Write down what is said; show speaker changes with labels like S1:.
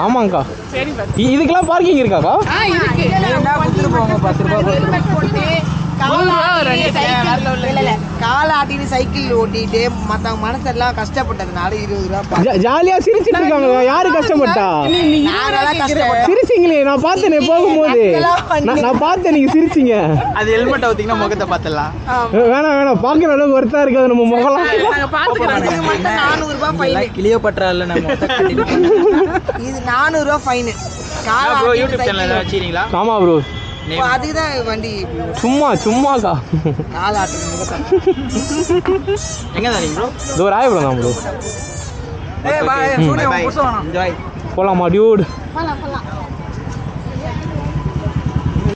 S1: ஆமாங்கக்கா. இதுக்கெல்லாம் பார்க்கிங் இருக்காக்கா?
S2: கால ஆட்டிட்டு சைக்கிள் ஓட்டிட்டு மத்தவங்க மனசெல்லாம் கஷ்டப்பட்டதுனால 20 ரூபா.
S1: ஜாலியா சிரிச்சிட்டு இருக்காங்க. யாரு கஷ்டப்பட்டா? சிரிச்சிங்களே, நான் பார்த்தேனே போகும்போது. நான் பார்த்தேன் நீங்க சிரிச்சிங்க.
S3: அது ஹெல்மெட் ஊத்திங்கன்னா முகத்தை பார்த்தலாம்.
S1: வேணாம் பாக்குற அளவுக்கு ஒருத்தா இருக்காது நம்ம முகலாம்.
S2: 400 ரூபாய் ஃபைன்.
S3: கிளியோ பற்றால நம்ம
S2: இது 400 ரூபாய் ஃபைன்.
S3: ப்ரோ யூடியூப் சேனல் ஏதாவது வச்சிருக்கீங்களா?
S1: ஆமா ப்ரோ.
S2: அதுதான் வண்டி
S1: சும்மாக்கா
S2: கால் ஆட்டுறது.
S3: எங்க தான் ப்ரோ?
S1: இதோ ராயபுரம் தான் ப்ரோ.
S3: Bye bye.
S1: போலாமா டியூட்?
S2: போலாம்.